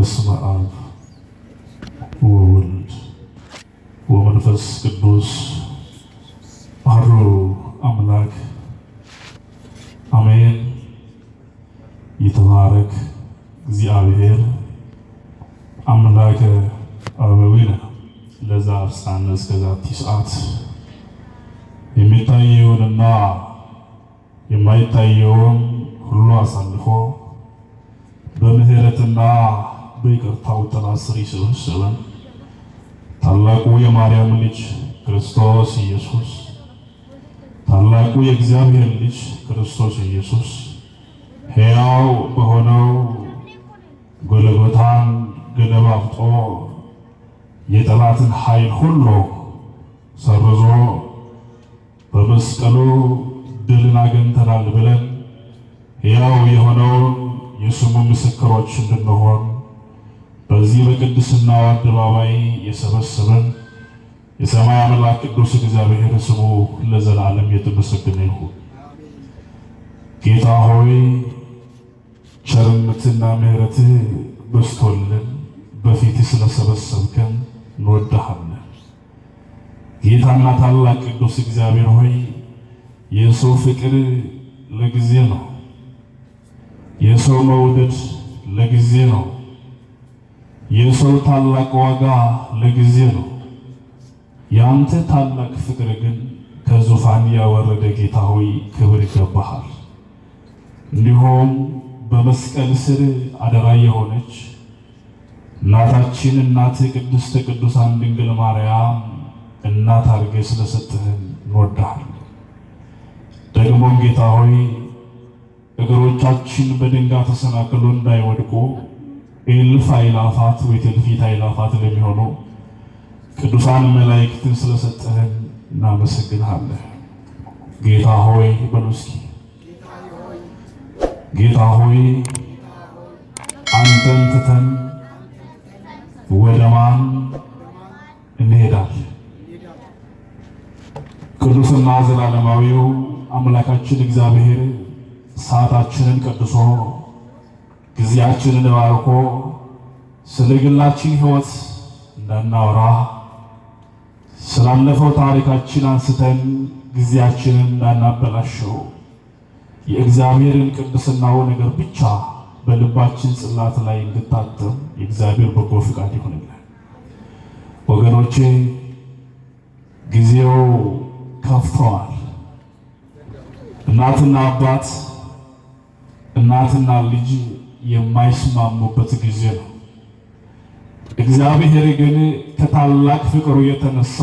በስመ አብ ወወልድ ወመንፈስ ቅዱስ አሐዱ አምላክ አሜን። ይትባረክ እግዚአብሔር አምላከ አበዊነ ለዘአብጽሐነ እስከዛቲ ሰዓት። የሚታየውንና የማይታየውን ሁሉ አሳልፎ በምህረትና በይቅርታው ጥላ ስር ይሰበስበን። ታላቁ የማርያም ልጅ ክርስቶስ ኢየሱስ፣ ታላቁ የእግዚአብሔር ልጅ ክርስቶስ ኢየሱስ ሕያው በሆነው ጎልጎታን ገለባብጦ የጠላትን ኃይል ሁሉ ሰርዞ በመስቀሉ ድልን አግኝተናል ብለን ሕያው የሆነውን የስሙ ምስክሮች እንድንሆን በዚህ በቅድስናው አደባባይ የሰበሰበን የሰማይ አምላክ ቅዱስ እግዚአብሔር ስሙ ለዘላለም የተመሰገነ ይሁን። ጌታ ሆይ ቸርነትና ምሕረትህ በዝቶልን በፊትህ ስለሰበሰብከን እንወድሃለን። ጌታና ታላቅ ቅዱስ እግዚአብሔር ሆይ የሰው ፍቅር ለጊዜ ነው፣ የሰው መውደድ ለጊዜ ነው፣ የሰው ታላቅ ዋጋ ለጊዜ ነው። ያንተ ታላቅ ፍቅር ግን ከዙፋን ያወረደ ጌታ ሆይ ክብር ይገባሃል። እንዲሁም በመስቀል ስር አደራ የሆነች እናታችን እናት ቅድስት ቅዱሳን ድንግል ማርያም እናት አድርገህ ስለሰጠህን እንወድሃለን። ደግሞም ጌታ ሆይ እግሮቻችን በድንጋይ ተሰናክሎ እንዳይወድቁ እልፍ አእላፋት ወእልፊት አእላፋት ለሚሆኑ ቅዱሳን መላእክትን ስለሰጠህን እናመሰግንሃለን። ጌታ ሆይ በሉ እስኪ ጌታ ሆይ አንተን ትተን ወደ ማን እንሄዳለን? ቅዱስና ዘላለማዊው አምላካችን እግዚአብሔር ሰዓታችንን ቀድሶ ጊዜያችንን ባርኮ ስለ ግላችን ሕይወት እንዳናወራ ስላለፈው ታሪካችን አንስተን ጊዜያችንን እንዳናበላሸው የእግዚአብሔርን ቅድስናው ነገር ብቻ በልባችን ጽላት ላይ እንድታተም የእግዚአብሔር በጎ ፍቃድ ይሁንልን። ወገኖቼ ጊዜው ከፍቷል። እናትና አባት እናትና ልጅ የማይስማሙበት ጊዜ ነው። እግዚአብሔር ግን ከታላቅ ፍቅሩ የተነሳ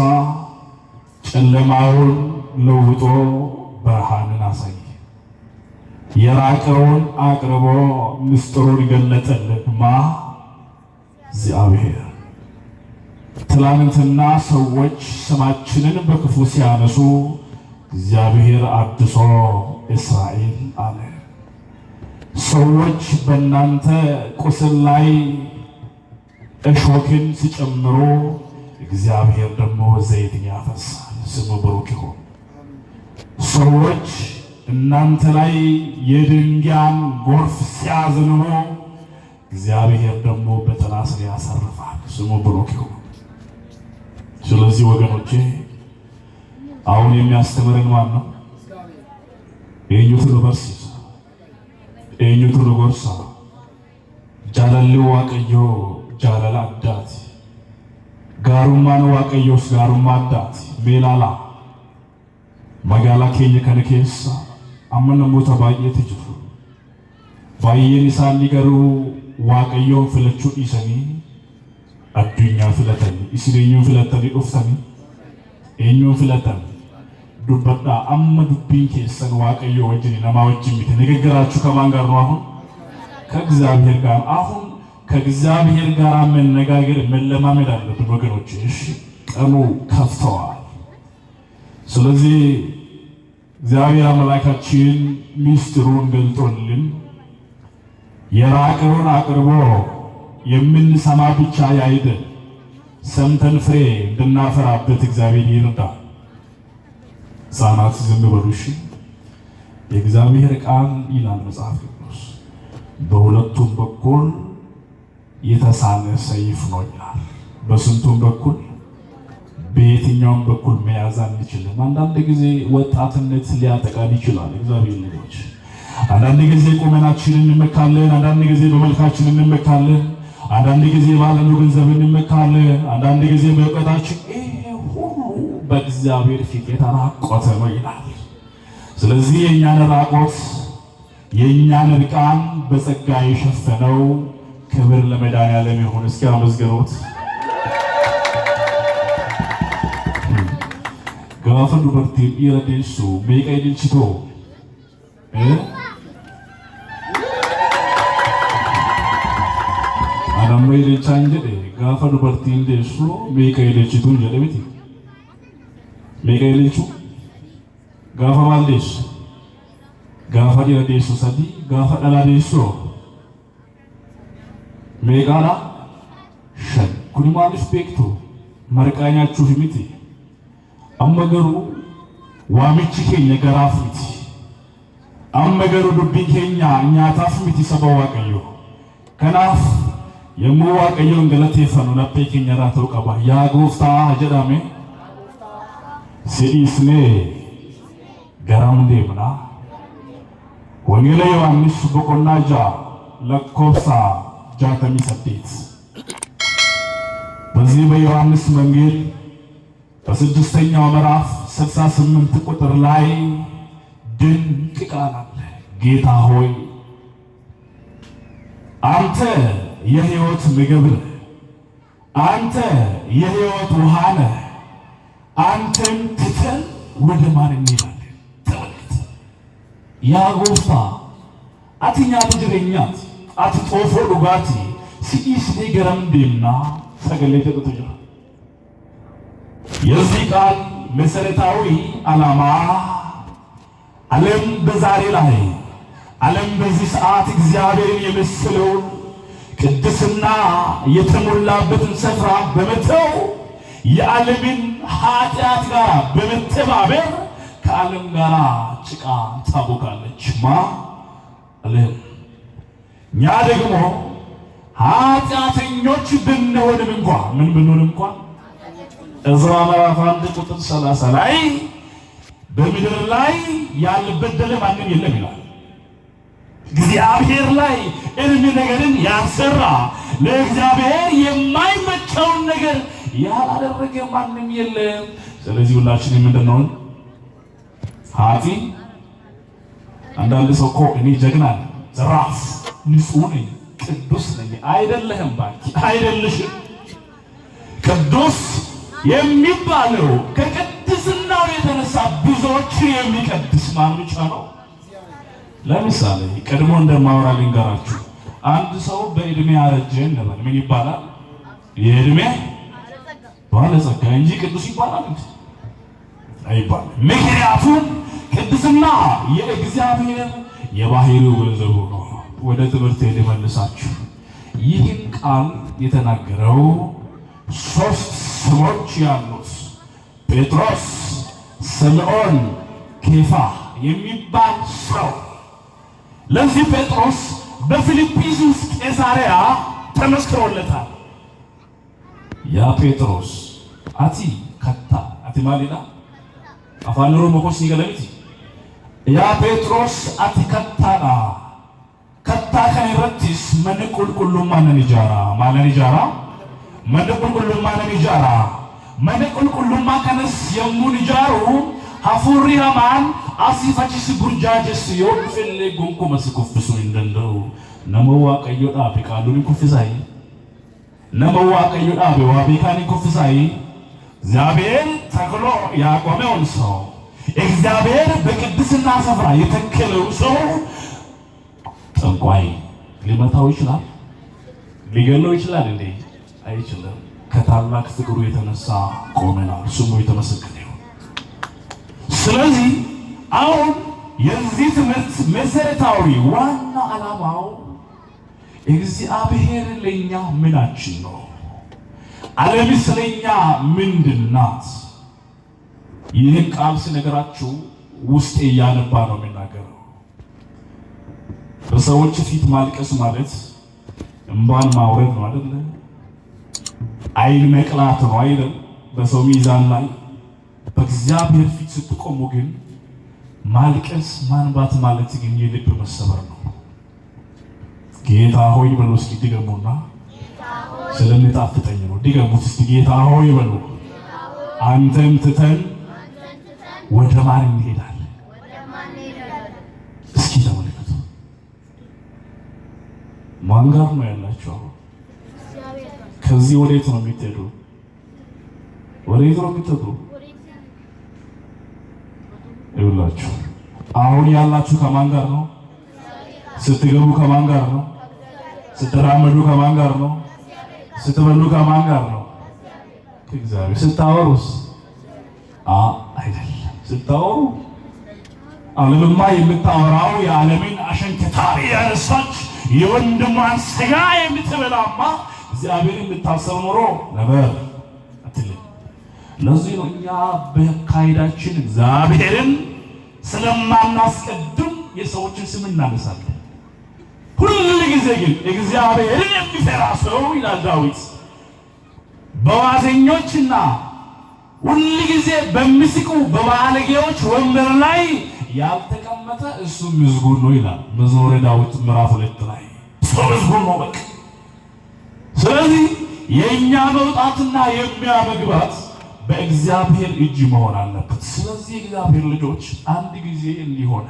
ጨለማውን ለውጦ ብርሃንን አሳየ። የራቀውን አቅርቦ ምስጢሩን ገለጠልን። እግዚአብሔር ትላንትና ሰዎች ስማችንን በክፉ ሲያነሱ እግዚአብሔር አድሶ እስራኤል አለ። ሰዎች በእናንተ ቁስል ላይ እሾክን ሲጨምሩ እግዚአብሔር ደግሞ ዘይትን ያፈሳል። ስሙ ብሩክ ይሁን። ሰዎች እናንተ ላይ የድንጋይን ጎርፍ ሲያዝንቡ እግዚአብሔር ደግሞ በጥላ ስር ያሳርፋል። ስሙ ብሩክ ይሁን። ስለዚህ ወገኖቼ አሁን የሚያስተምረን ማን ነው? የኙቱን በርሲስ የኙቱን ጎርሳ ጃለል ዋቀዮ ጃለላ አዳት ጋሩማን ዋቀዮስ ጋሩማ አዳት ቤላላ መጋላ ኬኛ ከነኬሳ አመነ ሞታ ባየት ጅሩ ባየን ኢሳን ሊገሩ ዋቀዮ ፍለቹ ኢሰኒ አዱኛ ፍለተኒ ኢስሪኙ ፍለተኒ ኡፍተኒ ኤኙ ፍለተኒ ዱበዳ አመ ዱቢን ኬሰን ዋቀዮ ወጅኒ ነማ ወጅኒ ንግግራችሁ ከማን ጋር ነው? አሁን ከእግዚአብሔር ጋር። አሁን ከእግዚአብሔር ጋር መነጋገር መለማመድ አለብን ወገኖች። እሺ ቀኑ ከፍተዋል። ስለዚህ እግዚአብሔር አምላካችን ምስጢሩን ገልጦልን የራቀውን አቅርቦ የምንሰማ ብቻ ያይደል ሰምተን ፍሬ እንድናፈራበት እግዚአብሔር ይርዳል። ሕፃናት ዝም በሉ እሺ። የእግዚአብሔር ቃል ይላል መጽሐፍ ቅዱስ በሁለቱም በኩል የተሳለ ሰይፍ ነው ይላል። በስንቱም በኩል በየትኛውም በኩል መያዝ አንችልም። አንዳንድ ጊዜ ወጣትነት ሊያጠቃን ይችላል። እግዚአብሔር ልጆች አንዳንድ ጊዜ ቁመናችንን እንመካለን፣ አንዳንድ ጊዜ በመልካችን እንመካለን፣ አንዳንድ ጊዜ ባለነው ገንዘብ እንመካለን፣ አንዳንድ ጊዜ በእውቀታችን። ይሄ ሁሉ በእግዚአብሔር ፊት የተራቆተ ነው ይላል። ስለዚህ የእኛን ራቆት የእኛን እርቃን በጸጋ የሸፈነው ክብር ለመድኃኒዓለም ይሁን። እስኪ አመስግኑት። ጋፈ ዱበርቲን ኢረዴሱ ሜቃ ይልችቶ አናሞ ይልቻን ጀዴ ጋፈ ዱበርቲን ደሱ ሜቃ ይልችቱ ጀዴ ቤቲ ሜቃ ይልቹ ጋፈ ማልዴስ ጋፈ ኢረዴሱ ሰዲ ጋፈ ዳላዴሱ ሜቃላ ሸን ኩኒ ማልፍ ቤክቱ መርቃኛችሁ ሚቲ አመገሩ ዋምቺ ኬኛ ገራፍ ሚቲ አመገሩ ዱቢ ኬኛ ኛታፍ ሚቲ ሰበዋቀዩ ከናፍ የሙዋቀዩን ገለቴፈኑ ነጴ ኬኛ ራተው ቀባ ያ ጎፍታ ጀዳሜ ሲዲስኔ ገራም ዴምና ወንጌላ ዮሐንስ በቆናጃ ለኮብሳ ጃተሚ ሰዴት በዚህ በዮሐንስ ወንጌል በስድስተኛው ምዕራፍ 68 ቁጥር ላይ ድንቅ ቃል አለ። ጌታ ሆይ አንተ የሕይወት ምግብ ነህ፣ አንተ የሕይወት ውሃ ነህ፣ አንተን ትተን ወደ ማን እንሄዳለን? ተመልከት። ያ ጎፍታ አትኛት ጅሬኛት አትጦፎ ዱጋቲ ሲኢስኔ ገረም ዴምና ሰገሌ ተጥቶ ጅራ የዚህ ቃል መሰረታዊ ዓላማ ዓለም በዛሬ ላይ ዓለም በዚህ ሰዓት እግዚአብሔርን የመሰለው ቅድስና የተሞላበትን ስፍራ በመተው የዓለምን ኃጢአት ጋር በመተባበር ከዓለም ጋር ጭቃ ታቦካለች። ዓለም እኛ ደግሞ ኃጢአተኞች ብንሆንም እንኳን ምን ብንሆንም እንኳን ዕዝራ ምዕራፍ 1 ቁጥር 30 ላይ በምድር ላይ ያልበደለ ማንም የለም ይላል። እግዚአብሔር ላይ እርም ነገርን ያሰራ ለእግዚአብሔር የማይመቸውን ነገር ያላደረገ ማንም የለም። ስለዚህ ሁላችንም ምንድነው ኃጢ አንዳንድ ሰው እኮ እኔ ጀግና ነኝ፣ ዘራፍ ንጹህ ነኝ፣ ቅዱስ ነኝ። አይደለህም ባንቺ አይደለሽም። ቅዱስ የሚባለው ከቅድስናው የተነሳ ብዙዎች የሚቀድስ ማን ብቻ ነው? ለምሳሌ ቀድሞ እንደማወራ ልንገራችሁ። አንድ ሰው በእድሜ ያረጀ እንበል ምን ይባላል? የእድሜ ባለጸጋ እንጂ ቅዱስ ይባላል እንዴ? አይባልም። ምክንያቱም ቅድስና የእግዚአብሔር የባህሪው ገንዘቡ ነው። ወደ ትምህርት ልመልሳችሁ። ይህን ቃል የተናገረው ሶስት ስሞች ያሉት ጴጥሮስ፣ ስምዖን፣ ኬፋ የሚባል ሰው ለዚህ ጴጥሮስ በፊልጵስዩስ ቄሳርያ ተመስክሮለታል። ያ ጴጥሮስ አቲ ከታ አቲ ማሊዳ አፋን ኦሮሞ ኮስ ይገለምቲ ያ ጴጥሮስ አቲ ከታዳ ከታ ከነረቲስ መንቁልቁሉማ ነንጃራ ማለንጃራ መንቁልቁሉማ ነንጃራ መንቁልቁሉማ ከነስ የሙንጃሩ ሀፉሪ ሃማን አሲፋቺስ ጉርጃጀስ የወፍል ጎንኮ መስኩፍሱ እንደንደው ነመዋ ቀዮዳ ቢቃሉን ኩፍሳይ ነመዋ ቀዮዳ በዋቢካኒ ኩፍሳይ እግዚአብሔር ተክሎ ያቆመውን ሰው እግዚአብሔር በቅድስና ስፍራ የተከለው ሰው ጠንቋይ ሊመታው ይችላል፣ ሊገለው ይችላል እንዴ? አይችልም። ከታላቅ ፍቅሩ የተነሳ ቆመናል። ስሙ የተመሰገነ ይሁን። ስለዚህ አሁን የዚህ ትምህርት መሰረታዊ ዋና ዓላማው እግዚአብሔር ለኛ ምናችን ነው? ዓለም ስለኛ ምንድናት? ይህን ቃል ስነግራችሁ ውስጤ እያነባ ነው የሚናገረው። በሰዎች ፊት ማልቀስ ማለት እንባን ማውረድ ነው አይደል? አይን መቅላት ነው አይደል? በሰው ሚዛን ላይ በእግዚአብሔር ፊት ስትቆሙ ግን ማልቀስ ማንባት ማለት ግን የልብ መሰበር ነው። ጌታ ሆይ በሉ እስኪ ድገሙና ስለምጣፍጠኝ ነው። ድገሙት እስኪ ጌታ ሆይ በሉ። አንተን ትተን ወደ ማን እንሄዳለን? እስኪ ተመልከቱ። ማን ጋር ነው ያላችሁ? ከዚህ ወዴት ነው የምትሄዱ? ወዴት ነው የምትሄዱ? ይኸውላችሁ አሁን ያላችሁ ከማን ጋር ነው? ስትገቡ ከማን ጋር ነው? ስትራመዱ ከማን ጋር ነው? ስትበሉ ከማን ጋር ነው? ከእግዚአብሔር። ስታወሩስ? አይደለም። ስታወሩ ዓለምማ የምታወራው የዓለምን አሸንክታሪ ያነሳች የወንድሟን ሥጋ የምትበላማ እግዚአብሔር የምታሰብ ኖሮ ነበር አትልም። ለዚህ ነው እኛ በካይዳችን እግዚአብሔርን ስለማናስቀድም የሰዎችን ስም እናነሳለን። ሁሉ ጊዜ ግን እግዚአብሔርን የሚፈራ ሰው ይላል ዳዊት በዋዘኞችና ሁሉ ጊዜ በሚስቁ በባለጌዎች ወንበር ላይ ያልተቀመጠ እሱ ምስጉን ነው ይላል መዝሙረ ዳዊት ምዕራፍ 2 ላይ ሰው ምስጉን ነው በቃ። ስለዚህ የኛ መውጣትና የኛ መግባት በእግዚአብሔር እጅ መሆን አለበት። ስለዚህ እግዚአብሔር ልጆች አንድ ጊዜ እንዲሆነ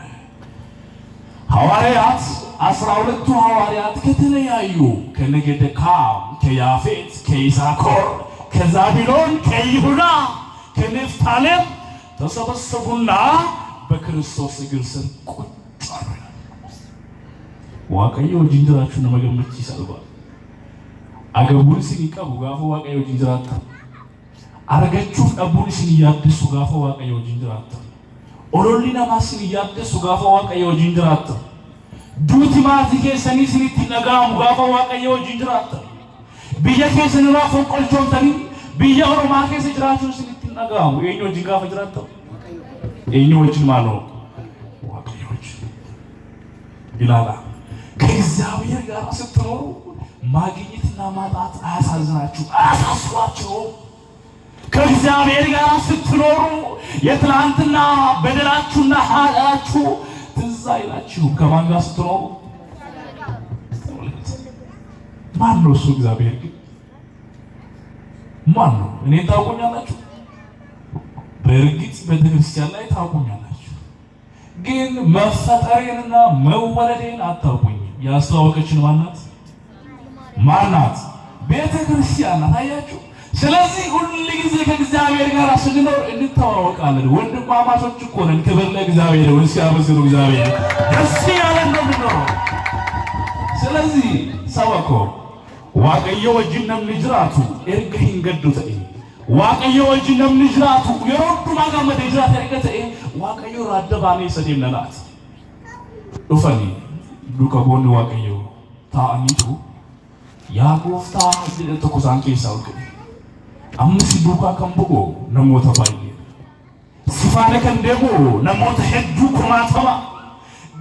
ሐዋርያት 12ቱ ሐዋርያት ከተለያዩ ከነገደ ካም፣ ከያፌት፣ ከይሳኮር፣ ከዛቢሎን፣ ከይሁዳ፣ ከኔፍታሌም ተሰበሰቡና በክርስቶስ እግር ስር ቁጭ አሉ። ዋቀዮ ጅንጅራችሁን መገመት ይሰልባል። አገቡን ሲቀቡ ጋፎ ዋቀዮ ጅንጅራታ አረገቹ አቡን ሲያድሱ ጋፎ ዋቀዮ ጅንጅራታ ኦሎሊና ማስን ያደሱ ጋፋ ዋቀዮ ጅንጅራታ ዱቲ ማዚኬ ሰኒ ስኒቲ ነጋሙ ጋፋ ዋቀዮ ጅንጅራታ ቢያ ከሰንራ ፎቆልቾንተኒ ቢያ ኦሮማ ከሰ ጅራቹ ስኒቲ ነጋሙ የኞ ጅንጋፋ ጅራታ የኞች ማሎ ዋቀዮች ይላላ። ከእግዚአብሔር ጋር ስትኖሩ ማግኘትና ማጣት አያሳዝናችሁ፣ አያሳስባችሁ። ከእግዚአብሔር ጋር ስትኖሩ የትላንትና በደላችሁና ኃጢአታችሁ ትዝ አይላችሁ። ከማን ጋር ስትኖሩ? ማን ነው እሱ? እግዚአብሔር ግን ማን ነው? እኔ ታውቁኛላችሁ። በእርግጥ ቤተክርስቲያን ላይ ታውቁኛላችሁ፣ ግን መፈጠሬንና መወለዴን አታውቁኝም። ያስተዋወቀችን ማናት? ማናት? ቤተክርስቲያን ናት። አያችሁ። ስለዚህ ሁሉ ጊዜ ከእግዚአብሔር ጋር ስንኖር እንተዋወቃለን። ወንድማማቾች እኮ ነን። ክብር ለእግዚአብሔር ይሁን። ሲያመሰግኑ እግዚአብሔር ደስ ያለን ነው የምንኖረው። ስለዚህ ሰበኮ ዋቀዮ ወጅነም ንጅራቱ ኤርገሂን ገዱ ተኢ ዋቀዮ ወጅነም ንጅራቱ የሮዱ ማጋመደ ንጅራት ኤርገተ ዋቀዮ ራደባኔ ሰደምናት ኡፈኒ ዱከ ቦኒ ዋቀዮ ታአኒቱ ያ ጎፍታ ተኮሳንኬ ሳውቅ አምስ ዱካ ከምቦ ነሞተ ባይ ሲፋነ ከንደሞ ነሞተ ሄዱ ኩማተማ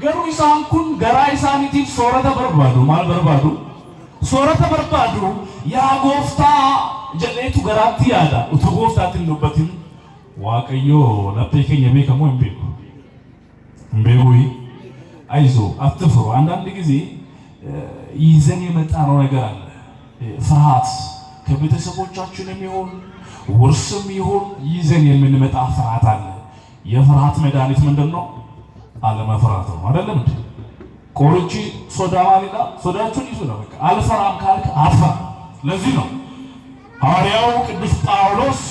ገሩ ኢሳንኩን ገራ ኢሳኒቲ ሶረተ በርባዱ ማል በርባዱ ሶረተ በርባዱ ያ ጎፍታ ጀሌቱ ገራቲ ያዳ ኡቱ ጎፍታ ትንበትን ዋቀዮ ለፔከኝ የቤከሞ እምቤጉይ አይዞ አትፍሩ። አንዳንድ ጊዜ ይዘን የመጣ ነው ነገር አለ። ፍርሃት ከቤተሰቦቻችንም ይሁን ውርስም ይሁን ይዘን የምንመጣ ፍርሃት አለ። የፍርሃት መድኃኒት ምንድነው? አለመፍራት ነው አይደለም እንዴ? ቆርጪ ሶዳ ማሊዳ ሶዳቹን ይዙ ነው በቃ አልፈራም ካልክ አትፈራ። ለዚህ ነው ሐዋርያው ቅዱስ ጳውሎስ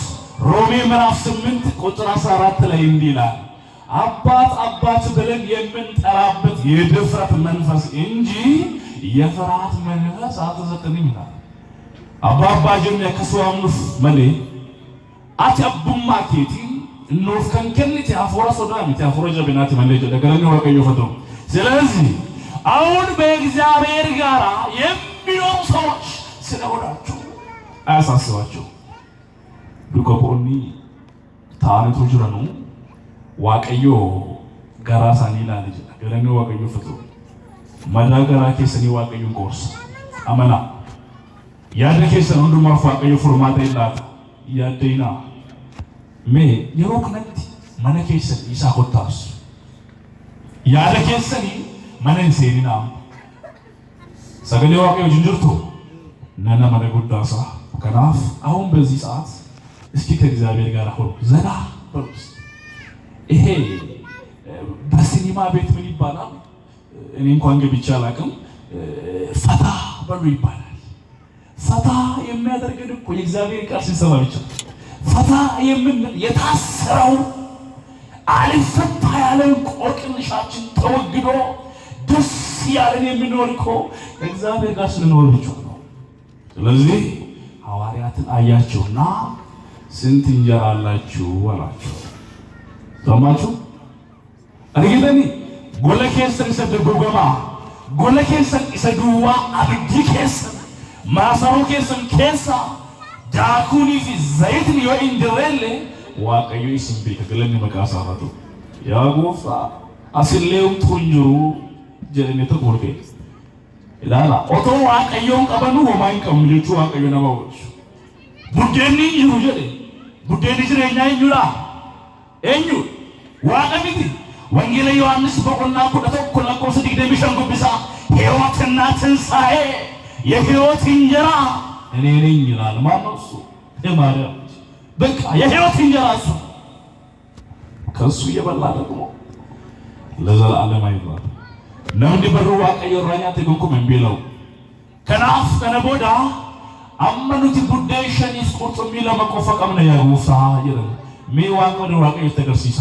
ሮሜ ምዕራፍ 8 ቁጥር 14 ላይ እንዲህ ይላል፣ አባት አባት ብለን የምንጠራበት የድፍረት መንፈስ እንጂ የፍርሃት መንፈስ አልተሰጠንም ይላል። አባባ ጀነ ከሰዋምኑፍ መሌ አትአቡማ ኬቲ ኖፍ ከንከልቲ አፎራ ሶዳሚቲ አፎራ ጀበናቲ መሌ ደገረኝ ወቀዮ ፈቶ። ስለዚህ አሁን በእግዚአብሔር ጋር የሚኖሩ ሰዎች ስለሆናችሁ አያሳስባችሁ። ዱከቦኒ ታሪቱ ጅረኑ ዋቀዮ ጋራሳኒ ላልጅ ገረኝ ወቀዮ ፈቶ ማዳገራ ከሰኒ ዋቀዮ ቆርስ amana yaada keessan hundumaaf waaqayyo furmaata ilaata yaaddeena mee yeroo kanatti mana keessan isaa kottaas yaada keessanii mana hin seeninaa sagalee waaqayyo jinjirtu nana mana guddaasa kanaaf አሁን በዚህ ሰዓት እስኪ ከእግዚአብሔር ጋር ሆኖ ዘና በሉስ ይሄ በሲኒማ ቤት ምን ይባላል እኔ እንኳን ገብቼ አላውቅም ፈታ በሉ ይባላል ፈታ የሚያደርገን እኮ የእግዚአብሔር ቃል ሲሰማ ብቻ ፈታ የምን የታሰረው አልፈታ ያለው ቆቅልሻችን ተወግዶ ደስ ያለን የምንኖር እኮ እግዚአብሔር ጋር ስንኖር ብቻ ነው ስለዚህ ሐዋርያትን አያቸውና ስንት እንጀራ አላችሁ አላቸው ሰማችሁ አርገደኒ ጎለኬሰን ሰደጎገማ ጎለኬሰን ይሰዱዋ አብዲኬሰን ማሳሮኬሰን ኬሳ ዳኩኒ ፊ ዘይትን ይወንድረለ ዋቀዩ ይስም ቢከለኒ መቃሳራቱ ያ ጎፍታ አስሌው ቱንጅሩ ጀነተ ጎርቤ ኢላላ ኦቶ ዋቀዩን ቀበኑ ወማይን ቀምልቹ ዋቀዩ ነባዎች ቡደኒ ይሩ ጀደ ቡደኒ ጅረኛ ይኙላ እኙ ዋቀሚቲ ወንጌል ዮሐንስ በቁና ኩደቶ ኩላቆስ ዲግደ ቢሸንጉ ቢሳ ሕይወትና ትንሣኤ የሕይወት እንጀራ እኔ ነኝ ይላል ማነሱ የማርያም በቃ የሕይወት እንጀራ እሱ ከሱ የበላ ደግሞ ለዘላለም አይባል ነምዲ በሩ ዋቀዮ ራኛ ተጎኩ መንቢለው ከናፍ ከነቦዳ አመኑት ቡዳይሸን ይስቆርጡ ሚለ መቆፈቀም ነው ያውሳ ይላል ሜዋን ወደ ዋቀዮ ተገርሲሳ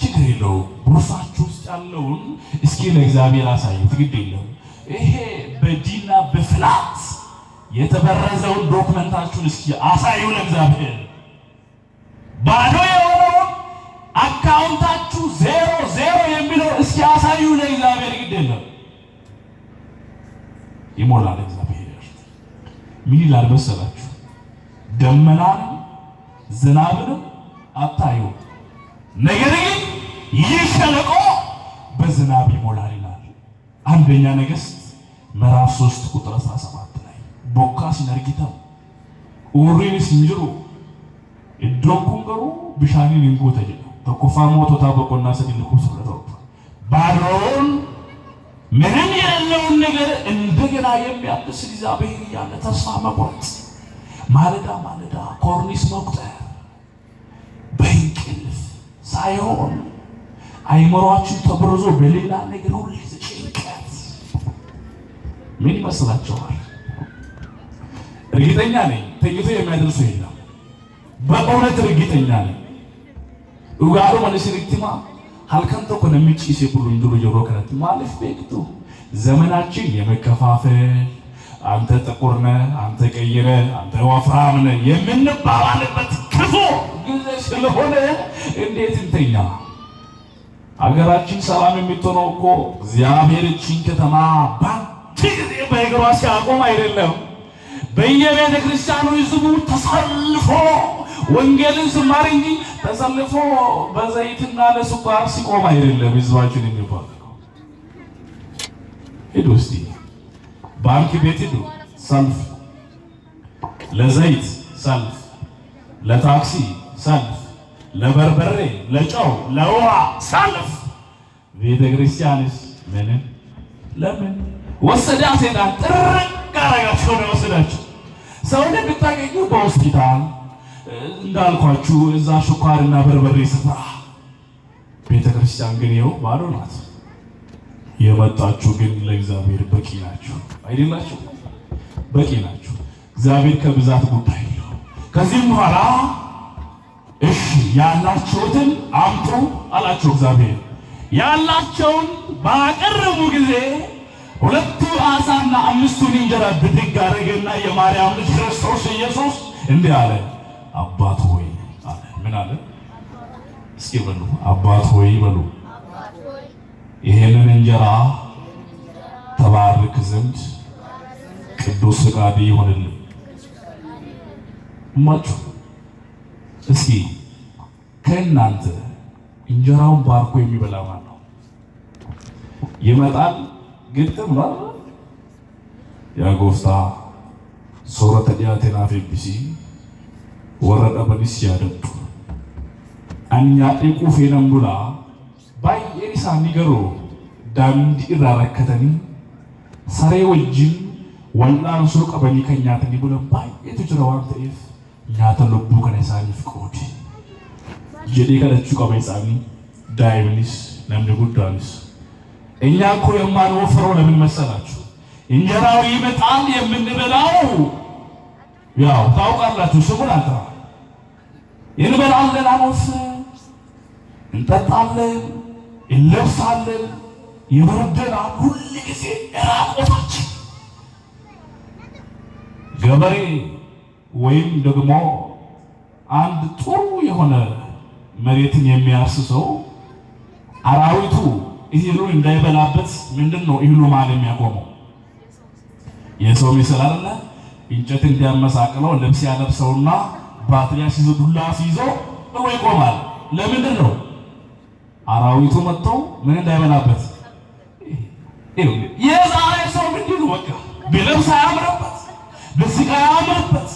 ችግር የለው ሩፋችሁ ውስጥ ያለውን እስኪ ለእግዚአብሔር አሳዩት ግድ የለው ይሄ በዲና በፍላት የተበረዘውን ዶክመንታችሁን እስኪ አሳዩ ለእግዚአብሔር ባዶ የሆነውን አካውንታችሁ 00 የሚለው እስኪ አሳዩ ለእግዚአብሔር ግድ የለው ይሞላል እግዚአብሔር ምን ይላል መሰላችሁ ደመናን ዝናብን አታዩ ነገር ግን ይህ ሸለቆ በዝናብ ይሞላል ይላል አንደኛ ነገሥት ምዕራፍ 3 ቁጥር 17 ላይ ቦካ ሲነርጊታው ኡሪን ሲንጅሩ እዶኩንገሩ ብሻኒን እንጎተጀ ተቆፋሞ ተታበቆና ሰድልኩ ስለተው ባሮን ምንም የሌለውን ነገር እንደገና የሚያድስ እግዚአብሔር ያለ ተስፋ መቁረጥ ማለዳ ማለዳ ኮርኒስ መቁጠር በእንቅልፍ ሳይሆን አይምሮአችሁ ተብረዞ በሌላ ነገር ሁሉ ጭንቀት ምን ይመስላችኋል? እርግጠኛ ነኝ ተኝቶ የሚያደርሱ የለም። በእውነት እርግጠኛ ነኝ ኡጋሩ ማለሽሪቲማ halkanto konomici ሲብሉ እንድሩ ይሮከረት ማለፍ ቤክቱ ዘመናችን የመከፋፈል አንተ ጥቁር ነህ አንተ ቀይ ነህ አንተ ወፍራም ነህ የምንባባልበት ክፉ ጊዜ ስለሆነ እንዴት እንተኛ አገራችን ሰላም የምትሆነው እኮ እግዚአብሔር እቺን ከተማ ባንቺ በእግሯ ሲያቆም አይደለም በየቤተ ክርስቲያኑ ህዝቡ ተሰልፎ ወንጌልን ዝማሬ እንጂ ተሰልፎ በዘይትና ለስኳር ሲቆም አይደለም ህዝባችን የሚባለው ሄዶ እስቲ ባንክ ቤት ሄዶ ሰልፍ ለዘይት ሰልፍ ለታክሲ ሰልፍ ለበርበሬ ለጨው ለውሃ ሰልፍ ቤተ ክርስቲያንስ ምን ለምን ወሰዳት ሄዳ ጥርቅ አረጋቸው ነው ወሰዳቸው ሰው እንደምታገኙ በሆስፒታል እንዳልኳችሁ እዛ ሹካርና በርበሬ ስፍራ ቤተ ክርስቲያን ግን ይኸው ባዶ ናት የመጣችሁ ግን ለእግዚአብሔር በቂ ናችሁ አይደላችሁ በቂ ናችሁ እግዚአብሔር ከብዛት ጉዳይ ነው ከዚህ በኋላ እሺ ያላችሁትን አምጡ አላችሁ እግዚአብሔር ያላቸውን ባቀረቡ ጊዜ ሁለቱ ዓሣና አምስቱን እንጀራ ብድግ አደረገና የማርያም ልጅ ክርስቶስ ኢየሱስ እንዲህ አለ አባት ሆይ አለ ምን አለ እስኪ በሉ አባት ሆይ በሉ ይሄንን እንጀራ ተባረክ ዘንድ ቅዱስ ፈቃድ ይሁንልኝ ማቹ እስኪ ከእናንተ እንጀራውን ባርኮ የሚበላ ማን ነው ይመጣል ግጥም ነው yaa gooftaa soorata dhiyaateenaaf eebbisii warra dhabanis yaadadhu ani nyaadhee quufee nan bulaa baay'een isaanii garuu daandii irraa rakkatanii saree wajjin wal'aansoo qabanii kan nyaatanii bulan baay'eetu jira waan ta'eef nyaata lubbuu kana isaaniif qoodi jedhee kadhachuu qaba isaanii daa'imnis namni guddaanis እኛ እኮ የማንወፍረው ለምን መሰላችሁ እንጀራው ይመጣል የምንበላው ያው ታውቃላችሁ ስሙን አጥራ እንበላለን አንወፍርም እንጠጣለን እንለብሳለን ይበርደናል ሁሉ ጊዜ ራቆታችን ገበሬ ወይም ደግሞ አንድ ጥሩ የሆነ መሬትን የሚያርስ ሰው አራዊቱ ይሄሉ እንዳይበላበት ምንድነው ይሄሉ ማለት የሚያቆመው የሰው ምስል አይደለ እንጨት እንዲያመሳቅለው ልብስ ያለብሰውና ባትሪያ ሲይዘው ዱላ ሲይዘው ነው ይቆማል ለምንድነው አራዊቱ መጥተው ምን እንዳይበላበት የዛሬ ሰው ምንድነው በቃ ቢለብስ አያምርበት በስጋ አያምርበት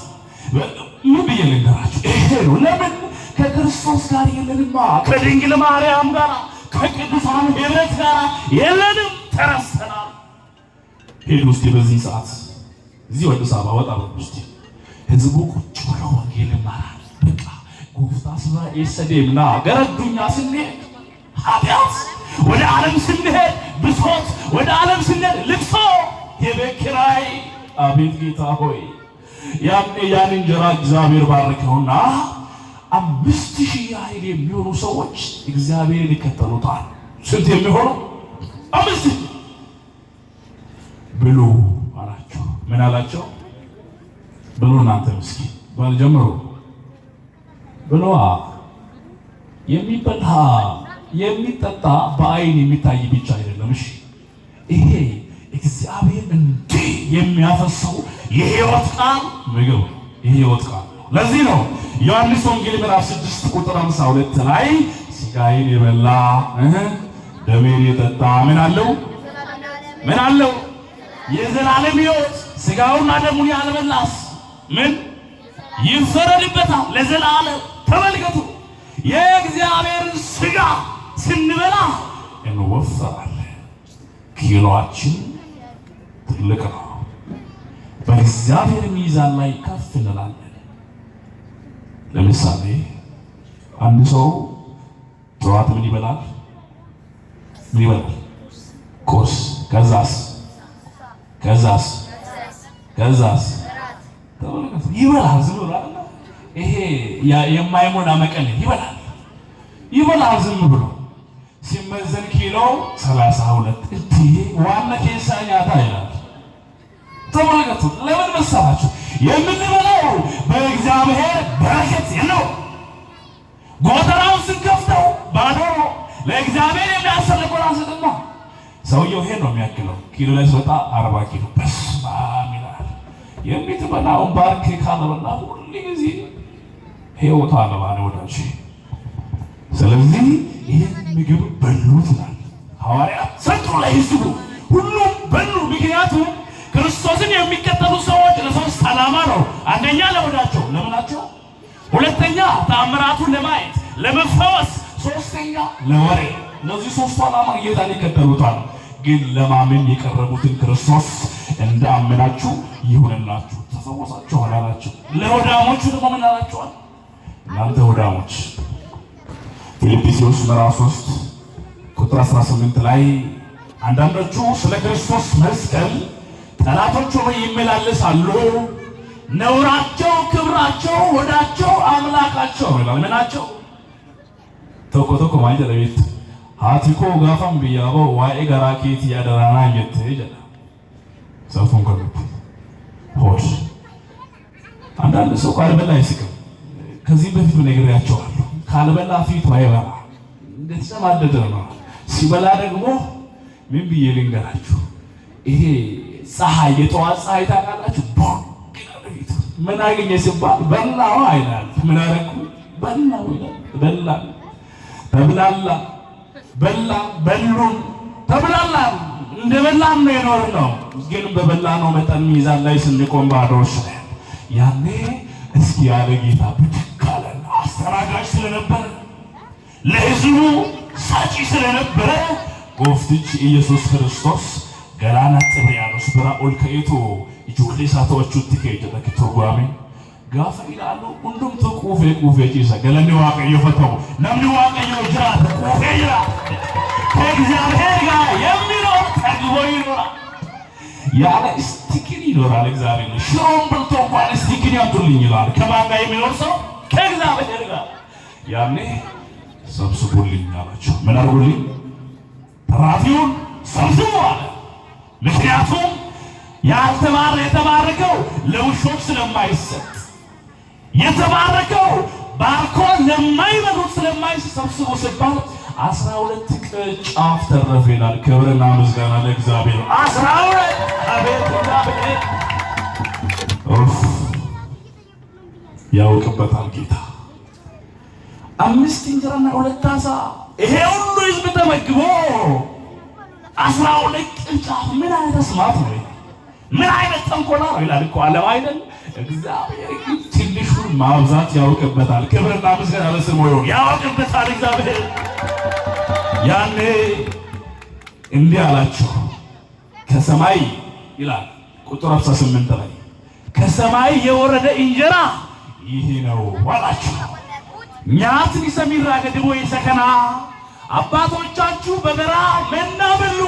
ምን በየልንገራችሁ ይሄ ነው ለምን ከክርስቶስ ጋር የለንማ ከድንግል ማርያም ጋር ከቅዱሳን ህብረት ጋር የለንም ተረስተናል ሄዱ እስቲ በዚህ ሰዓት እዚህ ወደ ሳባ ወጣ በውስጥ ህዝቡ ቁጭ ብሎ ወንጌል ይማራል በቃ ጎፍታ ስራ ኤሰዴምና ገረዱኛ ስንሄድ ኃጢአት ወደ ዓለም ስንሄድ ብሶት ወደ ዓለም ስንሄድ ልቅሶ የቤት ኪራይ አቤት ጌታ ሆይ ያን እንጀራ እግዚአብሔር ባረከውና 5000 ያህል የሚሆኑ ሰዎች እግዚአብሔርን ይከተሉታል ስንት የሚሆኑ 5000 ብሉ አላቸው ምን አላቸው ብሉ እናንተ ምስኪን ባልጀምሩ ብሉዋ የሚበላ የሚጠጣ በአይን የሚታይ ብቻ አይደለም እሺ ይሄ እግዚአብሔር እንዲህ የሚያፈሰው የሕይወት ቃል ምግብ የሕይወት ቃል ለዚህ ነው ዮሐንስ ወንጌል ምዕራፍ 6 ቁጥር 52 ላይ ስጋዬን የበላ ደሜን የጠጣ ምን አለው የዘላለም ሕይወት ስጋውና ደሙን ያልበላስ ምን ይፈረድበታል ለዘላለም ተመልከቱ የእግዚአብሔርን ስጋ ስንበላ እንወፍራለን ኪሎአችን ትልቅ ነው በእግዚአብሔር ሚዛን ላይ ከፍ እንላለን ለምሳሌ አንድ ሰው ጠዋት ምን ይበላል ቁርስ ከዛስ ይበላል ዝም ብሎ ይሄ የማይሞላ መቀለል ይበላል ዝም ብሎ ሲመዘን ኪሎ 32 እንዴ ዋና ኬሳኛታ ይላል ተመልከቱ ለምን መሰላችሁ የምንበላው በእግዚአብሔር በረከት ነው ጎተራው ስንከፍተው ባዶ ለእግዚአብሔር የሚያስፈልገው አንስተማ ሰውየው ይሄ ነው የሚያክለው ኪሎ ላይ ሲወጣ 40 ኪሎ በስማ ይላል የሚትበላው ባርክ ካለበላ ሁሉ ጊዜ ህይወት አለባለ ወዳጅ ስለዚህ ይሄን ምግብ በሉት ማለት ሐዋርያት ሰጡ ላይ ይስቡ ሁሉም በሉ ምክንያቱም ክርስቶስን የሚከተሉ ሰዎች ለሶስት ዓላማ ነው አንደኛ ለወዳቸው ለምናቸው ሁለተኛ ተአምራቱን ለማየት ለመፈወስ ሶስተኛ ለወሬ እነዚህ ሶስቱ ዓላማ ጌታን ይከተሉታል ግን ለማመን የቀረቡትን ክርስቶስ እንዳመናችሁ ይሁንላችሁ ተፈወሳችሁ አላላችሁ ለወዳሞቹ ደግሞ ምን አላችኋል እናንተ ወዳሞች ፊልጵስዩስ ምዕራፍ 3 ቁጥር 18 ላይ አንዳንዶቹ ስለ ክርስቶስ መስቀል ጠላቶቹ ይመላለሳሉ ነውራቸው ክብራቸው ወዳቸው አምላካቸው ይላል ምናቸው ተቆ ማለት ለቤት ሃቲኮ ጋፋም ቢያቦ ዋይ ጋራኪት ያደራና ይተጀ ሰውቱን ከሩት ሆሽ አንዳንድ ሰው ካልበላ ይስቅም ከዚህ በፊት ነግሬያቸዋለሁ ካልበላ ፊቱ አይበራ እንደተሰማደደ ነው ሲበላ ደግሞ ምን ብዬ ልንገራችሁ ይሄ ፀሐይ የጠዋት ፀሐይ ታውቃላችሁ ምን አገኘ ሲባል በላው አይላል ምን አረኩ በላው በላ ተብላላ በላ በሉን ተብላላ እንደበላን ነው የኖርነው። ግን በበላነው መጠን ሚዛን ላይ ስንቆም ባዶች ነን። ያኔ እስኪ ያለ ጌታ ብድግ አለን። አስተናጋጅ ስለነበረ ለሕዝቡ ሰጪ ስለነበረ ጎፍትች ኢየሱስ ክርስቶስ ገላና ጥብርያኖስ ብራኦል ከኢቱ ይጆሌ ሳተዎቹ ትከይተ ተርጓሚ ጋፋ ይላሉ ሁሉም ተቆፌ ጪሳ ገለኒ ዋቀዮ ፈተው ነምኒ ዋቀዮ ጅራ ተቆፌ ይላ ከእግዚአብሔር ጋር የሚኖር ጠግቦ ይኖራል። ያለ ስቲክን ይኖራል። እግዚአብሔር ሽሮም በልቶ እንኳን ስቲክን ያምጡልኝ ይላል። ከማን ጋር የሚኖር ሰው? ከእግዚአብሔር ጋር። ያኔ ሰብስቡልኝ አላቸው። ምን አድርጉልኝ? ተራፊውን ሰብስቡ አለ። ምክንያቱም የተባረከው ለውሾች ስለማይሰጥ የተባረከው ባርኮ ለማይበሉት ስለማይሰብስቡ ሲባል 12 ቅርንጫፍ ተረፈ ይላል። ክብርና ምስጋና ለእግዚአብሔር። 12 አቤት እግዚአብሔር ያውቅበታል ጌታ። 5 እንጀራና 2 ዓሣ ይሄ ሁሉ ሕዝብ ተመግቦ 12 ቅርንጫፍ። ምን አይነት ስማት ነው? ምን አይነት ተንኮላ ነው ይላል እኮ ዓለም አይደል? እግዚአብሔር ግን ትንሹን ማብዛት ያውቅበታል። ክብርና ምስጋና ለስሙ ይሁን። ያውቅበታል እግዚአብሔር። ያኔ እንዲህ አላቸው ከሰማይ ይላል ቁጥር 18 ላይ ከሰማይ የወረደ እንጀራ ይሄ ነው አላቸው። ኛትን ይሰሚራ ገድቦ ይሰከና አባቶቻችሁ በበረሃ መና በሉ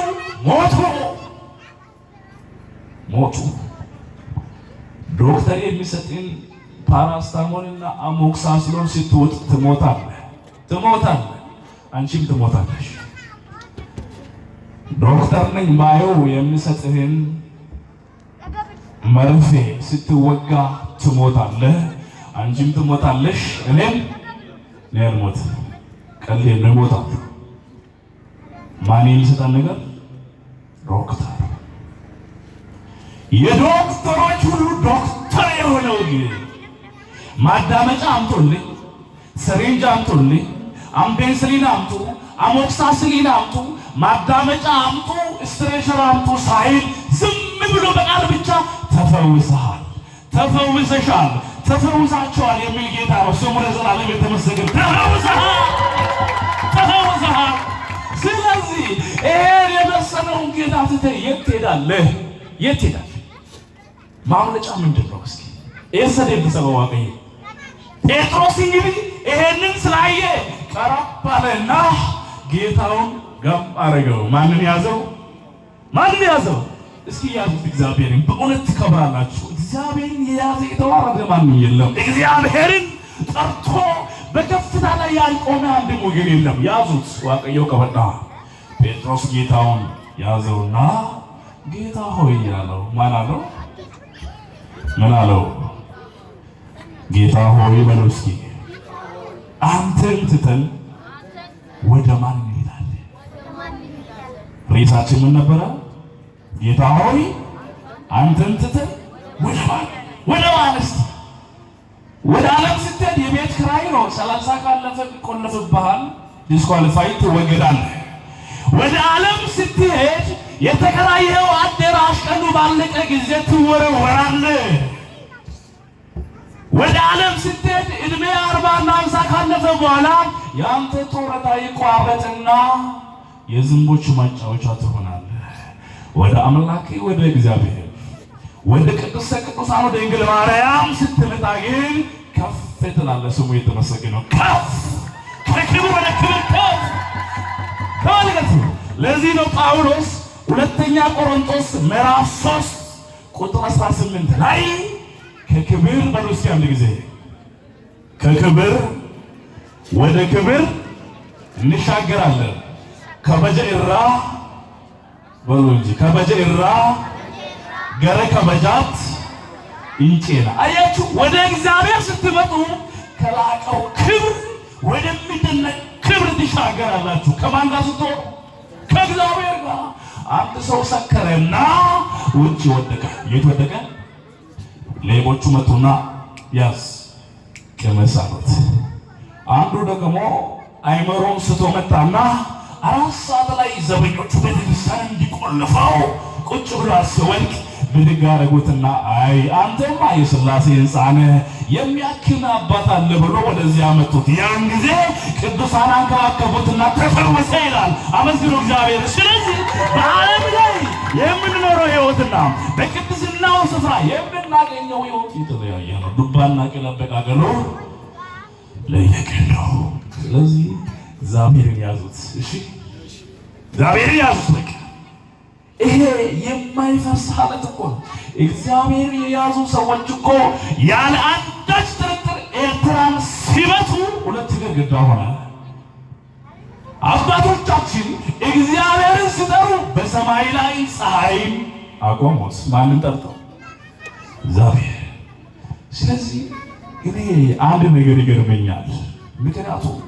ሞቱ። ዶክተር የሚሰጥን ፓራስታሞልና አሞክሳስሎን ስትወጥ ትሞታለህ። አንቺም ትሞታለሽ። ዶክተር ነኝ ባየው የሚሰጥህን መርፌ ስትወጋ ትሞታለህ። አንቺም ትሞታለሽ። እኔም ሞት ቀልዴ ነው ሞታለሁ። ማን የሚሰጠን ነገር? ዶክተር። የዶክተሮች ሁሉ ዶክተር የሆነው ግን ማዳመጫ አምጡልኝ፣ ሰሪንጅ አምጡልኝ፣ አምፔንስሊን አምጡ፣ አሞክሳስሊን አምጡ፣ ማዳመጫ አምጡ፣ ስትሬቸር አምጡ ሳይል ዝም ብሎ በቃል ብቻ ተፈውሰሃል፣ ተፈውሰሻል፣ ተፈውሳቸዋል የሚል ጌታ ነው። ስሙ ለዘላለም የተመሰገነ። ተፈውሰሃል። ስለዚህ ይሄን የመሰለውን ጌታ ትተህ የት ትሄዳለህ? የት ትሄዳለህ? ማምለጫ ምንድን ነው? እስኪ ኤሰደ ተሰበው አቀይ ጴጥሮስ እንግዲህ ይሄንን ስላየ ቀረብ አለና ጌታውን ጋም አረገው። ማንን ያዘው? እስኪ ያዙት። እግዚአብሔርን በእውነት ትከብራላችሁ። እግዚአብሔርን የያዘ የተዋረደ ማንም የለም። እግዚአብሔርን ጠርቶ በከፍታ ላይ ያልቆመ አንድ ወገን የለም። ያዙት። ዋቀየው ቀበጣ ጴጥሮስ ጌታውን ያዘውና ጌታ ሆይ ያለው ማን አለው? ምን አለው? ጌታ ሆይ በለው እስኪ አንተን ትተን ወደ ማን እንሄዳለን? ሬሳችን ምን ነበረ? ጌታ ሆይ አንተን ትተን ወደ ማን? ወደ ዓለም ስትሄድ የቤት ኪራይ ነው። 30 ካለፈ ይቆለፍብሃል፣ ዲስኳሊፋይ ትወገዳለህ። ወደ ዓለም ስትሄድ የተከራየው አዳራሽ ቀኑ ባለቀ ጊዜ ትወረወራለህ። ወደ ዓለም ስትሄድ እድሜ 40 እና 50 ካለፈ በኋላ ያንተ ጡረታ ይቋረጥና የዝንቦች ማጫወቻ ትሆናለህ። ወደ አምላክ ወደ እግዚአብሔር ወደ ቅድስተ ቅዱሳን ወደ ድንግል ማርያም ስትመጣ ግን ከፍ ትላለህ። ስሙ የተመሰገነ ነው። ከፍ ከክብር ወደ ክብር ከፍ ታልገት። ለዚህ ነው ጳውሎስ ሁለተኛ ቆሮንቶስ ምዕራፍ 3 ቁጥር 18 ላይ ከክብር በሉስ አንድ ጊዜ ከክብር ወደ ክብር እንሻገራለን። ከበጀራ በሉ እንጂ ከበጀራ ገረ ከበጃት እንጨና። አያችሁ፣ ወደ እግዚአብሔር ስትመጡ ከላቀው ክብር ወደሚደነቅ ክብር ትሻገራላችሁ። ከማን ጋር ስትሆኑ? ከእግዚአብሔር ጋር። አንድ ሰው ሰከረና ውጭ ወደቀ። የት ወደቀ? ሌቦቹ መጡና ያዝ ቅመስ አሉት። አንዱ ደግሞ አይመሮም ስቶ መጣና 4 ሰዓት ላይ ዘበኞቹ ቤተክርስቲያን እንዲቆልፈው ቁጭ ብሎ አስወልቅ ብድግ አደረጉትና አይ አንተማ የሥላሴ ሕፃን የሚያክል አባት አለ ብሎ ወደዚያ መጡት። ያን ጊዜ ቅዱሳን አንከባከቡትና ተፈወሰ ይላል። አመስግኑ እግዚአብሔር። ስለዚህ በዓለም ላይ የምንኖረው ሕይወትና በቅድስናው ስፍራ የምናገኘው ሕይወት የተለያየ ነው። ዱባና ቅል አበቃቀሉ ለየቅል ነው። ስለዚህ እግዚአብሔርን ያዙት። እሺ እግዚአብሔርን ያዙት። በቃ ይሄ የማይፈርስ ሐለት እኮ ነው። እግዚአብሔር የያዙ ሰዎች እኮ ያለ አንዳች ጥርጥር ኤርትራን ሲመቱ 2 ግድግዳ ሆነ። አባቶቻችን እግዚአብሔርን ሲጠሩ በሰማይ ላይ ፀሐይን አቆሙት። ማንን ጠርተው? እግዚአብሔር። ስለዚህ እኔ አንድ ነገር ይገርመኛል። ምክንያቱም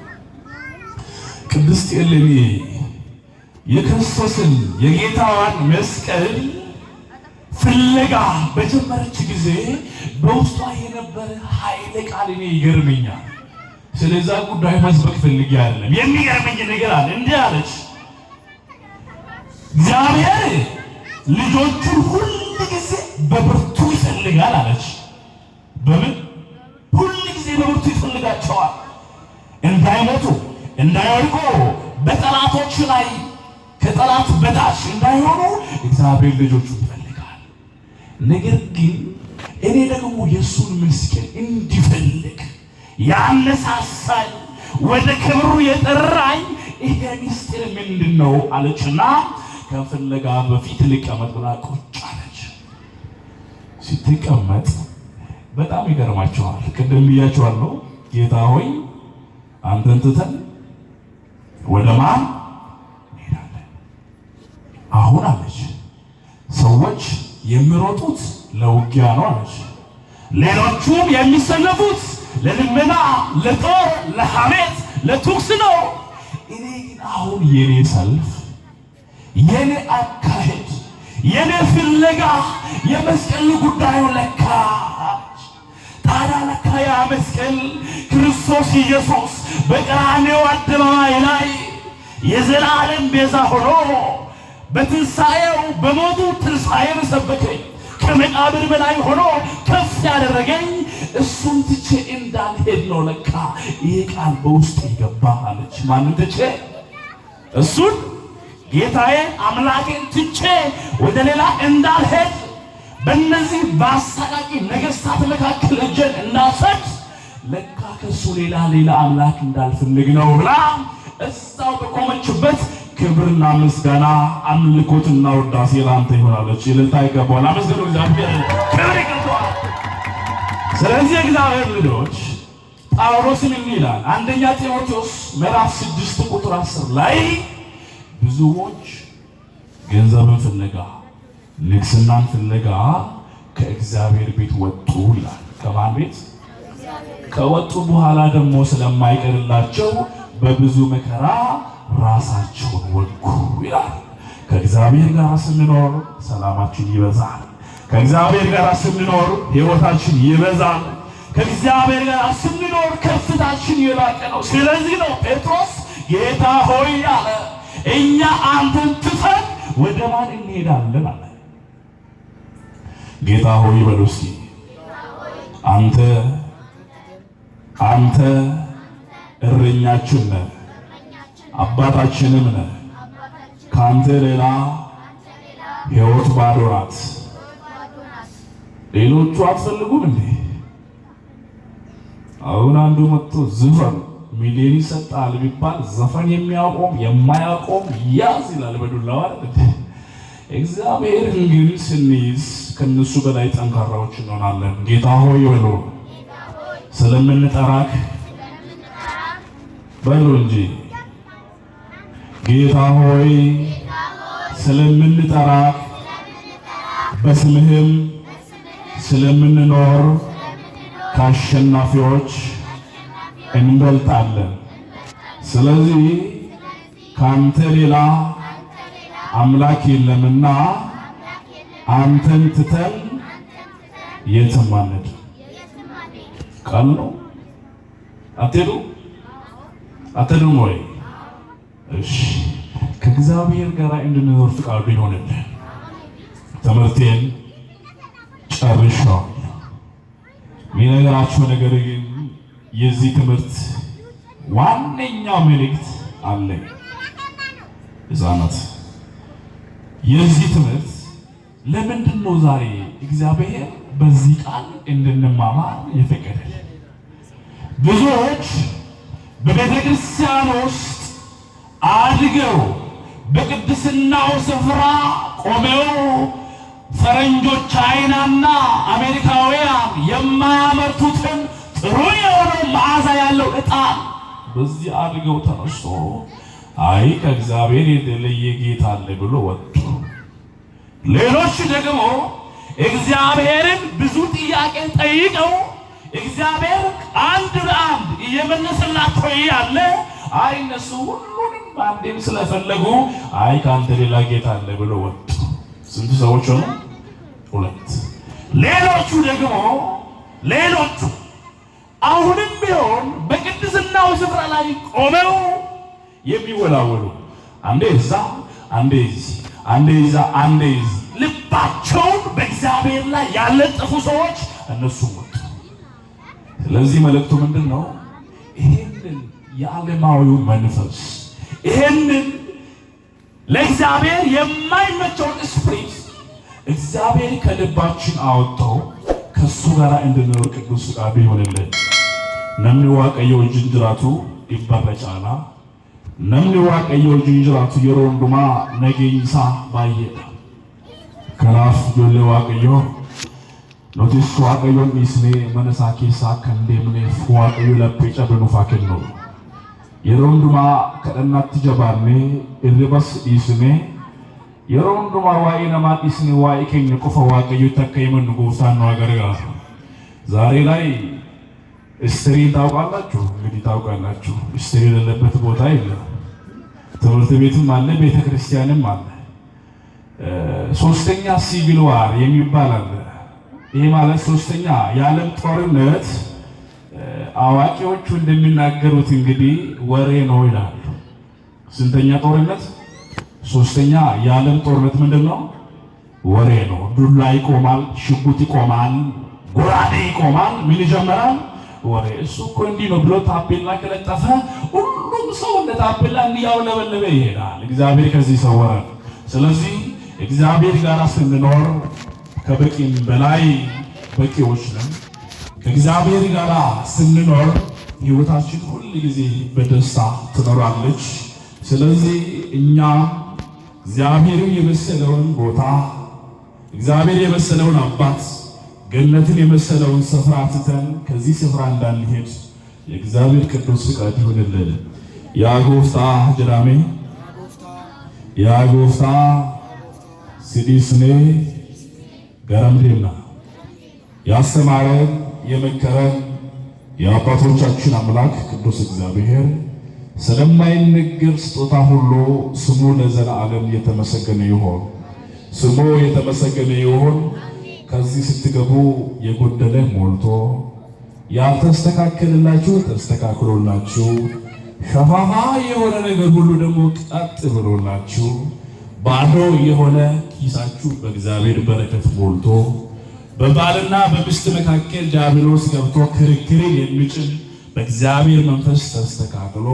ቅድስት እሌኒ የክርስቶስን የጌታዋን መስቀል ፍለጋ በጀመረች ጊዜ በውስጧ የነበረ ኃይለ ቃል እኔ ይገርመኛል። ስለዛ ጉዳይ መስበክ ፈልጌ አይደለም። የሚገርመኝ ነገር አለ። እንዲህ አለች፣ እግዚአብሔር ልጆቹን ሁል ጊዜ በብርቱ ይፈልጋል አለች። በምን? ሁል ጊዜ በብርቱ ይፈልጋቸዋል፣ እንዳይሞቱ እንዳይወድቁ፣ በጠላቶች ላይ ከጠላት በታች እንዳይሆኑ እግዚአብሔር ልጆቹን ይፈልጋል። ነገር ግን እኔ ደግሞ የእሱን መስቀል እንዲፈልግ ያነሳሳኝ ወደ ክብሩ የጠራኝ ይሄ ምስጢር ምንድን ነው አለችና ከፍለጋ በፊት ልቀመጥ ብላ ቁጭ አለች። ስትቀመጥ በጣም ይገርማቸዋል። ቅድም ብያቸዋለሁ። ጌታ ሆይ አንተን ትተን ወደ ማን እንሄዳለን? አሁን አለች ሰዎች የሚሮጡት ለውጊያ ነው አለች። ሌሎቹም የሚሰለፉት ለልመና፣ ለጦር፣ ለሐሜት፣ ለትኩስ ነው። እኔ ግን አሁን የኔ ሰልፍ፣ የኔ አካሄድ፣ የኔ ፍለጋ የመስቀል ጉዳዩ ለካ ታዲያ ለካ ያ መስቀል ክርስቶስ ኢየሱስ በቀራንዮ አደባባይ ላይ የዘላለም ቤዛ ሆኖ በትንሣኤው በሞቱ ትንሣኤን ሰበከኝ። ከመቃብር በላይ ሆኖ ከፍ ያደረገኝ እሱን ትቼ እንዳልሄድ ነው ለካ ይሄ ቃል በውስጥ ይገባ አለች። ማንን ትቼ? እሱን ጌታዬን አምላኬን ትቼ ወደ ሌላ እንዳልሄድ በእነዚህ በአሳቃቂ ነገሥታት መካከል እጄን እንዳልሰድ ለካ ከሱ ሌላ አምላክ እንዳልፈልግ ነው ብላ እዛው በቆመችበት ክብርና ምስጋና አምልኮትና ውዳሴ ላንተ ይሆናለች። ይልታ ይገባዋል። አመስግኑ እግዚአብሔር፣ ክብር ይገባዋል። ስለዚህ እግዚአብሔር ልጆች ጳውሎስም ይላል አንደኛ ጢሞቴዎስ ምዕራፍ 6 ቁጥር 10 ላይ ብዙዎች ገንዘብን ፍለጋ ንግስናን ፍለጋ ከእግዚአብሔር ቤት ወጡ ይላል። ከማን ቤት? ከወጡ በኋላ ደግሞ ስለማይቀርላቸው በብዙ መከራ ራሳቸውን ወጉ ይላል። ከእግዚአብሔር ጋር ስንኖር ሰላማችን ይበዛል። ከእግዚአብሔር ጋር ስንኖር ሕይወታችን ይበዛል። ከእግዚአብሔር ጋር ስንኖር ከፍታችን የላቀ ነው። ስለዚህ ነው ጴጥሮስ ጌታ ሆይ አለ እኛ አንተን ትተን ወደ ማን እንሄዳለን አለ። ጌታ ሆይ በሉ እስኪ። አንተ እረኛችን ነህ፣ አባታችንም ነህ። ከአንተ ሌላ ሕይወት ባዶ ናት። ሌሎቹ አትፈልጉም እንዴ? አሁን አንዱ መጥቶ ዝፈን ሚሊዮን ይሰጣል ቢባል ዘፈን የሚያቆም የማያቆም ያዝ ይላል በዱላው አይደል? እግዚአብሔርን ግን ስንይዝ ከነሱ በላይ ጠንካራዎች እንሆናለን። ጌታ ሆይ በሉ፣ ስለምንጠራክ በሉ እንጂ ጌታ ሆይ ስለምንጠራክ በስምህም ስለምንኖር ከአሸናፊዎች እንበልጣለን። ስለዚህ ካንተ ሌላ አምላክ የለምና አንተን ትተን የትም አንሄድም። ቃል ነው። አትሄዱም ወይ? እሺ ከእግዚአብሔር ጋር እንድንኖር ፍቃዱ ይሆንልን። ትምህርቴን ጨርሻለሁ። የሚነግራችሁ ነገር ግን የዚህ ትምህርት ዋነኛው መልእክት አለ። ሕፃናት የዚህ ትምህርት ለምንድን ነው ዛሬ እግዚአብሔር በዚህ ቃል እንድንማማር የፈቀደልን? ብዙዎች በቤተ ክርስቲያን ውስጥ አድገው በቅድስናው ስፍራ ቆመው ፈረንጆች ቻይናና አሜሪካውያን የማያመርቱትን ጥሩ የሆነው መዓዛ ያለው ዕጣን በዚህ አድገው ተነስቶ አይ ከእግዚአብሔር የተለየ ጌታ አለ ብሎ ወጡ። ሌሎች ደግሞ እግዚአብሔርን ብዙ ጥያቄ ጠይቀው እግዚአብሔር አንድ በአንድ እየመለሰላቸው ያለ አይ እነሱ ሁሉንም በአንዴም ስለፈለጉ አይ ከአንተ ሌላ ጌታ አለ ብሎ ወጡ። ስንት ሰዎች ሆኑ? 2። ሌሎቹ ደግሞ አሁንም ቢሆን በቅድስናው ስፍራ ላይ ቆመው የሚወላወሉ አንዴ እዛ አንዴ እዚህ አንዴ እዛ አንዴ እዚህ ልባቸውን በእግዚአብሔር ላይ ያለጠፉ ሰዎች እነሱ ወጡ። ስለዚህ መልእክቱ ምንድን ነው? ይሄንን የዓለማዊው መንፈስ ይሄንን ለእግዚአብሔር የማይመቸውን ስፕሪት እግዚአብሔር ከልባችን አወጣው ከሱ ጋር እንድንኖር ቅዱስ ፍቃዱ ይሆንልን። ነምኒ ዋቀየው ጅንጅራቱ ይባረጫላ ነምኒ ዋቀየው ጅንጅራቱ የሮንዱማ ነገኝሳ ባየዳ ከራፍ ጆሌ ዋቀየው ኖቲስ ዋቀየው ኢስኔ መነሳኪሳ ከንደምኔ ዋቀየው ለጴጫ በኑፋከን ነው የሮንዱማ ከደናት ጀባርኔ እርበስ ኢስኔ የሮንዱማ ዋይ ነማ ኢስኔ ዋይ ከኝ ቆፈ ዋቀየው ተከይመን ጎፍታን ነው አገረጋ ዛሬ ላይ ስትሪ ታውቃላችሁ። እንግዲህ ታውቃላችሁ ስትሪ የሌለበት ቦታ የለም። ትምህርት ቤትም አለ፣ ቤተ ክርስቲያንም አለ። ሶስተኛ ሲቪል ዋር የሚባል አለ። ይሄ ማለት ሶስተኛ የዓለም ጦርነት አዋቂዎቹ እንደሚናገሩት እንግዲህ ወሬ ነው ይላሉ። ስንተኛ ጦርነት? ሶስተኛ የዓለም ጦርነት ምንድነው? ወሬ ነው። ዱላ ይቆማል፣ ሽጉጥ ይቆማል፣ ጎራዴ ይቆማል። ምን ይጀምራል? ወሬ። እሱ እኮ እንዲህ ነው ብሎ ታፔላ ከለጠፈ ሁሉም ሰው እንደ ታፔላ እንዲያውለበለበ ይሄዳል። እግዚአብሔር ከዚህ ይሰውረን። ስለዚህ እግዚአብሔር ጋር ስንኖር ከበቂም በላይ በቂዎች ነን። ከእግዚአብሔር ጋር ስንኖር ሕይወታችን ሁል ጊዜ በደስታ ትኖራለች። ስለዚህ እኛ እግዚአብሔርን የመሰለውን ቦታ እግዚአብሔር የመሰለውን አባት ገነትን የመሰለውን ስፍራ ትተን ከዚህ ስፍራ እንዳንሄድ የእግዚአብሔር ቅዱስ ፍቃድ ይሁንልን። ያጎፍታ ጅራሜ ያጎፍታ ሲዲስኔ ገራም ዴምና ያስተማረን የመከረን የአባቶቻችን አምላክ ቅዱስ እግዚአብሔር ስለማይነገር ስጦታ ሁሉ ስሙ ለዘላለም የተመሰገነ ይሁን። ስሙ የተመሰገነ ይሁን። ከዚህ ስትገቡ የጎደለ ሞልቶ ያልተስተካከለላችሁ ተስተካክሎላችሁ ሸፋፋ የሆነ ነገር ሁሉ ደግሞ ቀጥ ብሎላችሁ ባዶ የሆነ ኪሳችሁ በእግዚአብሔር በረከት ሞልቶ በባልና በሚስት መካከል ዲያብሎስ ገብቶ ክርክርን የሚጭን በእግዚአብሔር መንፈስ ተስተካክሎ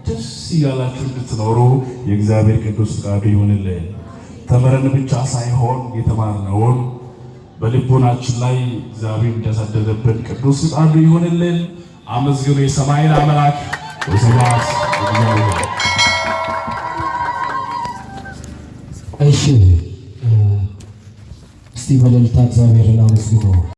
ደስ እያላችሁ እንድትኖሩ የእግዚአብሔር ቅዱስ ፍቃዱ ይሁንልን። ተምረን ብቻ ሳይሆን የተማርነውን በልቦናችን ላይ እግዚአብሔር እንደሰደደብን ቅዱስ ፍቃዱ ይሁንልን። አመስግኑ የሰማይን አምላክ ወሰባት እግዚአብሔር። እሺ እስቲ በእልልታ እግዚአብሔርን አመስግኑ።